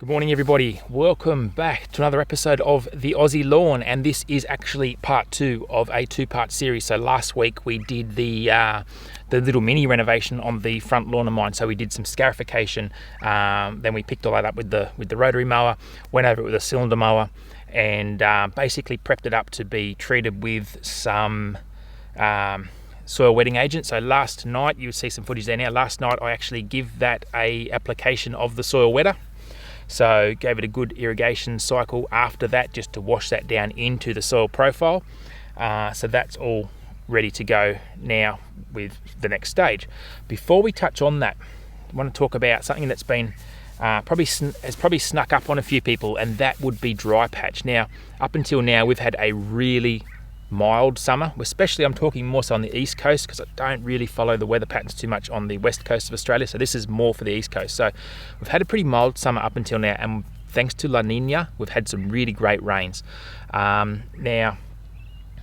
Good morning, everybody. Welcome back to another episode of the Aussie Lawn, and this is actually part two of a two-part series. So last week we did the little mini renovation on the front lawn of mine. So we did some scarification, then we picked all that up with the rotary mower, went over it with a cylinder mower, and basically prepped it up to be treated with some soil wetting agent. So last night, you see some footage there now. Last night I actually give that a application of the soil wetter. So gave it a good irrigation cycle after that, just to wash that down into the soil profile. So that's all ready to go now with the next stage. Before we touch on that, I want to talk about something that's been probably snuck up on a few people, and that would be dry patch. Now, up until now, we've had a really mild summer, especially I'm talking more so on the east coast, because I don't really follow the weather patterns too much on the west coast of Australia, so this is more for the east coast. So we've had a pretty mild summer up until now, and thanks to La Nina, we've had some really great rains. Now,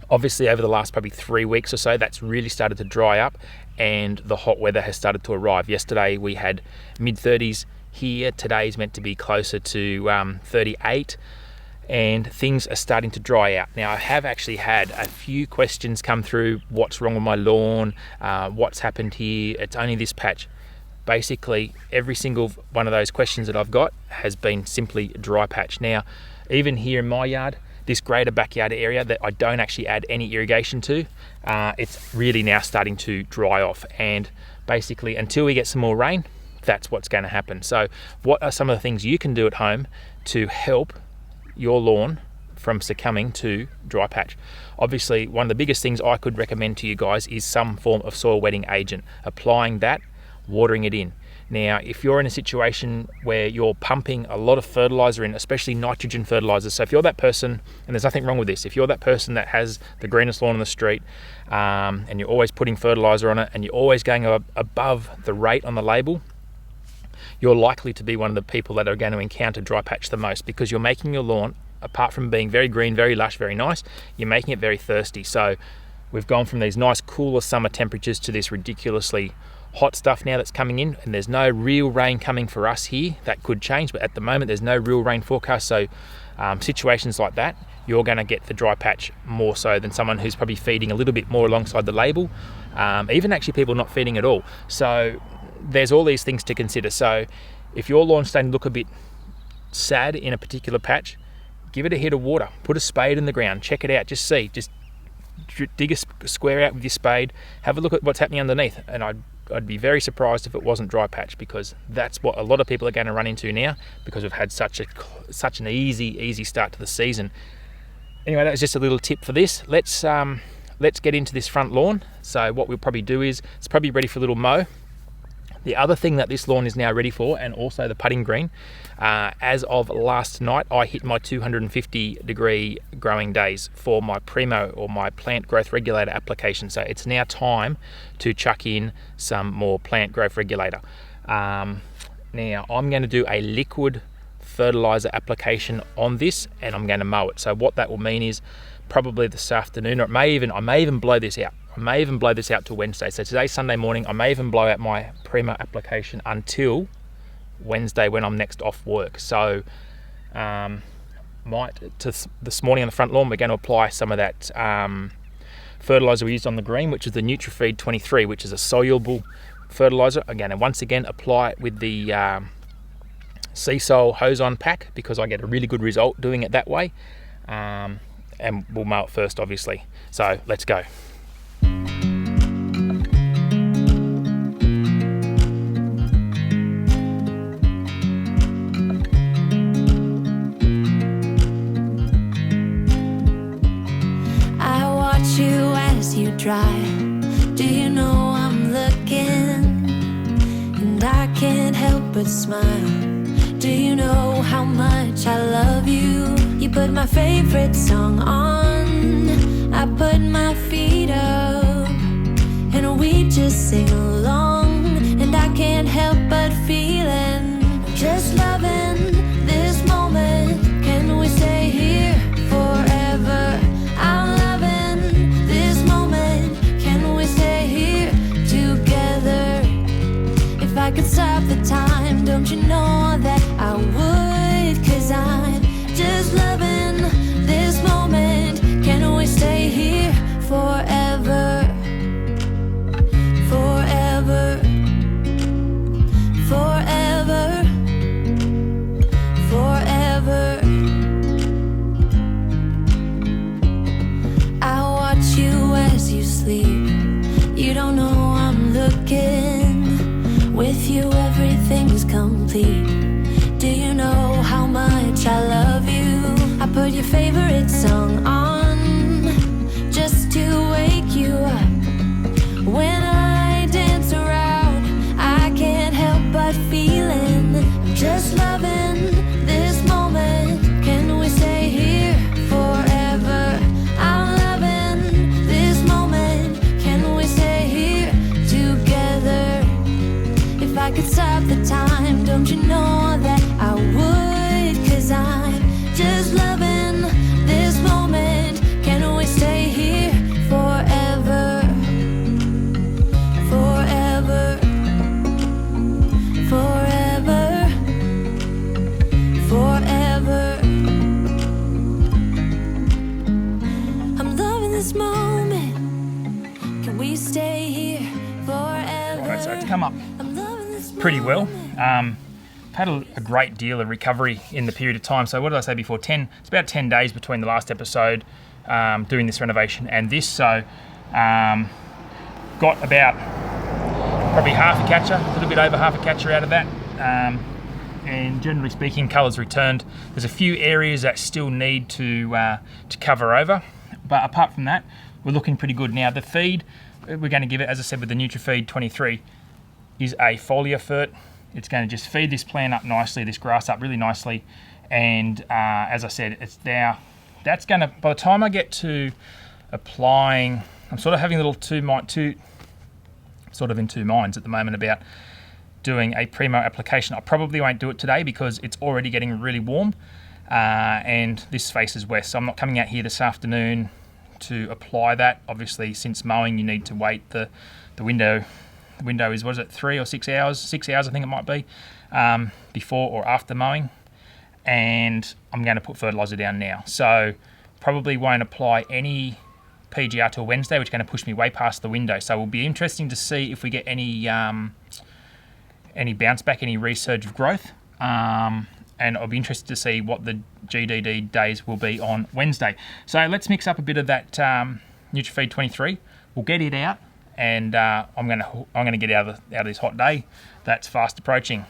obviously over the last probably 3 weeks or so, that's really started to dry up, and the hot weather has started to arrive. Yesterday we had mid-30s here. Today's meant to be closer to 38. And things are starting to dry out. Now, I have actually had a few questions come through. What's wrong with my lawn? What's happened here? It's only this patch. Basically, every single one of those questions that I've got has been simply dry patch. Now, even here in my yard, this greater backyard area that I don't actually add any irrigation to, it's really now starting to dry off. And basically, until we get some more rain, that's what's going to happen. So what are some of the things you can do at home to help your lawn from succumbing to dry patch? Obviously, one of the biggest things I could recommend to you guys is some form of soil wetting agent. Applying that, watering it in. Now, if you're in a situation where you're pumping a lot of fertiliser in, especially nitrogen fertiliser, so if you're that person, and there's nothing wrong with this, if you're that person that has the greenest lawn on the street, and you're always putting fertiliser on it, and you're always going above the rate on the label, you're likely to be one of the people that are going to encounter dry patch the most, because you're making your lawn, apart from being very green, very lush, very nice, you're making it very thirsty. So we've gone from these nice cooler summer temperatures to this ridiculously hot stuff now that's coming in, and there's no real rain coming for us here. That could change, but at the moment there's no real rain forecast. So situations like that, you're going to get the dry patch more so than someone who's probably feeding a little bit more alongside the label, even actually people not feeding at all. So there's all these things to consider. So if your lawn's starting to look a bit sad in a particular patch, give it a hit of water, put a spade in the ground, check it out, just dig a square out with your spade, have a look at what's happening underneath. And I'd be very surprised if it wasn't dry patch, because that's what a lot of people are going to run into now, because we've had such an easy start to the season. Anyway, that was just a little tip for this. Let's get into this front lawn. So what we'll probably do is, it's probably ready for a little mow. The other thing that this lawn is now ready for, and also the putting green, as of last night, I hit my 250 degree growing days for my Primo, or my plant growth regulator application. So it's now time to chuck in some more plant growth regulator. Now I'm going to do a liquid fertiliser application on this, and I'm going to mow it. So what that will mean is probably this afternoon, or I may even blow this out. I may even blow this out to Wednesday. So today's Sunday morning. I may even blow out my Primo application until Wednesday when I'm next off work. So this morning on the front lawn, we're going to apply some of that fertiliser we used on the green, which is the Nutrifeed 23, which is a soluble fertiliser. Again, and once again, apply it with the Sea Soul hose-on pack, because I get a really good result doing it that way. And we'll mow it first, obviously. So let's go. Drive. Do you know I'm looking, and I can't help but smile? Do you know how much I love you? You put my favorite song on, I put my feet up, and we just sing along, and I can't help but feeling, just loving this moment. Can we stay here forever? I'm loving this moment. Can we stay here together? If I could stop the time, don't you know that I would? put your favorite song on just to wake you up. When I dance around, I can't help but feeling I'm just loving this moment. Can we stay here forever? I'm loving this moment. Can we stay here together? If I could stop the time, don't you know that I would? 'Cause I'm just loving this moment. Can we stay here forever? Forever. Forever. Forever. I'm loving this moment. Can we stay here forever? Alright, so it's come up I'm loving this pretty well. moment. Had a great deal of recovery in the period of time. So what did I say before? It's about 10 days between the last episode doing this renovation and this. So got about probably half a catcher, a little bit over half a catcher out of that. And generally speaking, colours returned. There's a few areas that still need to cover over, but apart from that, we're looking pretty good. Now the feed, we're going to give it, as I said, with the NutriFeed 23, is a foliar fert. It's going to just feed this plant up nicely, this grass up really nicely. And as I said, it's now, that's going to, by the time I get to applying, I'm sort of having a little sort of in two minds at the moment about doing a primo application. I probably won't do it today because it's already getting really warm and this faces west. So I'm not coming out here this afternoon to apply that. Obviously, since mowing, you need to wait the window. The window is, what is it, 3 or 6 hours? 6 hours, I think it might be, before or after mowing. And I'm going to put fertiliser down now. So probably won't apply any PGR till Wednesday, which is going to push me way past the window. So it will be interesting to see if we get any bounce back, any resurge of growth. And I'll be interested to see what the GDD days will be on Wednesday. So let's mix up a bit of that NutriFeed 23. We'll get it out. And I'm gonna get out of this hot day that's fast approaching.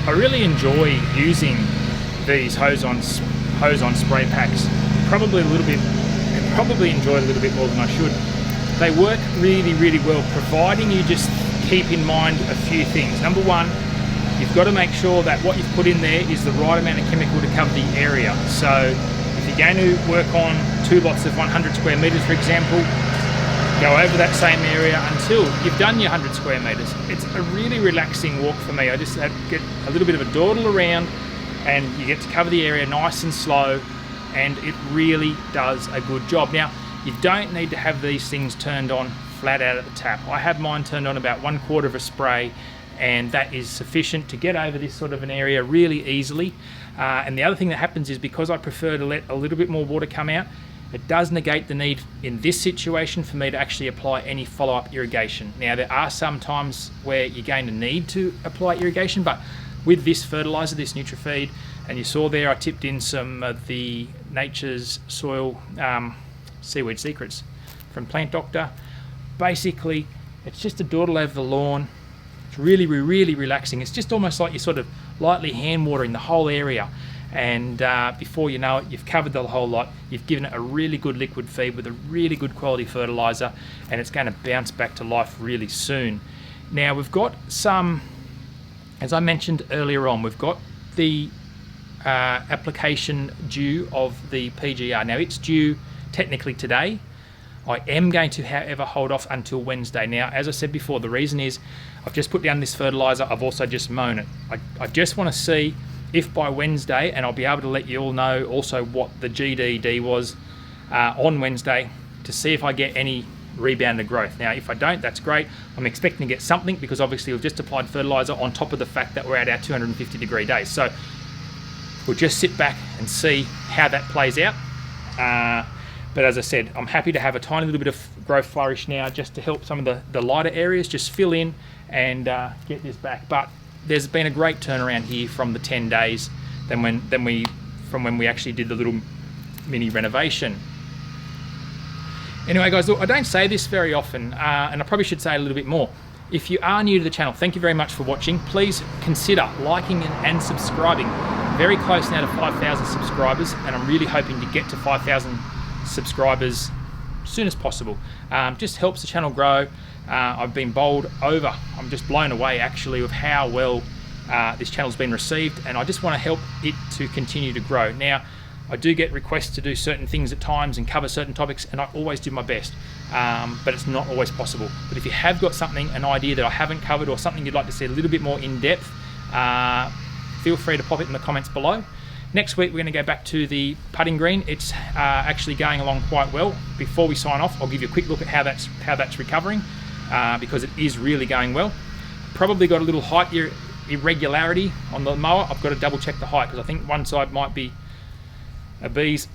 I really enjoy using these hose-on spray packs. Probably enjoy it a little bit more than I should. They work really, really well, providing you just keep in mind a few things. Number one, you've got to make sure that what you've put in there is the right amount of chemical to cover the area. So if you're going to work on 2 lots of 100 square metres, for example, go over that same area until you've done your 100 square metres. It's a really relaxing walk for me. I just get a little bit of a dawdle around and you get to cover the area nice and slow, and it really does a good job. Now, you don't need to have these things turned on flat out at the tap. I have mine turned on about 1/4 of a spray, and that is sufficient to get over this sort of an area really easily. And the other thing that happens is, because I prefer to let a little bit more water come out, it does negate the need in this situation for me to actually apply any follow-up irrigation. Now, there are some times where you're going to need to apply irrigation, but with this fertiliser, this NutriFeed, and you saw there I tipped in some of the Nature's Soil Seaweed Secrets from Plant Doctor. Basically, it's just a dawdle over the lawn. It's really, really relaxing. It's just almost like you're sort of lightly hand watering the whole area. And before you know it, you've covered the whole lot. You've given it a really good liquid feed with a really good quality fertiliser, and it's going to bounce back to life really soon. Now, we've got some, as I mentioned earlier on, we've got the application due of the PGR. Now, it's due technically today. I am going to, however, hold off until Wednesday. Now, as I said before, the reason is I've just put down this fertiliser. I've also just mown it. I just want to see if by Wednesday, and I'll be able to let you all know also what the GDD was on Wednesday to see if I get any rebounded growth. Now, if I don't, that's great. I'm expecting to get something because obviously we've just applied fertilizer on top of the fact that we're at our 250-degree days. So we'll just sit back and see how that plays out. But as I said, I'm happy to have a tiny little bit of growth flourish now just to help some of the lighter areas just fill in and get this back. But there's been a great turnaround here from the 10 days from when we actually did the little mini renovation. Anyway guys, look, I don't say this very often, and I probably should say a little bit more. If you are new to the channel, thank you very much for watching. Please consider liking and subscribing. Very close now to 5,000 subscribers, and I'm really hoping to get to 5,000 subscribers as soon as possible. Just helps the channel grow. I've been bowled over. I'm just blown away actually with how well this channel's been received, and I just want to help it to continue to grow. Now, I do get requests to do certain things at times and cover certain topics, and I always do my best, but it's not always possible. But if you have got something, an idea that I haven't covered or something you'd like to see a little bit more in depth, feel free to pop it in the comments below. Next week, we're going to go back to the putting green. It's actually going along quite well. Before we sign off, I'll give you a quick look at how that's recovering, because it is really going well. Probably got a little height irregularity on the mower. I've got to double check the height because I think one side might be a bee's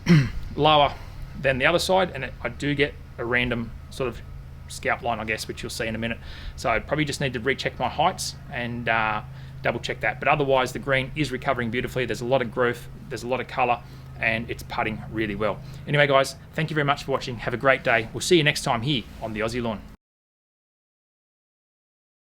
lower than the other side, and I do get a random sort of scalp line, I guess, which you'll see in a minute. So I probably just need to recheck my heights and double check that. But otherwise, the green is recovering beautifully. There's a lot of growth, there's a lot of color, and it's putting really well. Anyway guys, thank you very much for watching. Have a great day. We'll see you next time here on the Aussie Lawn.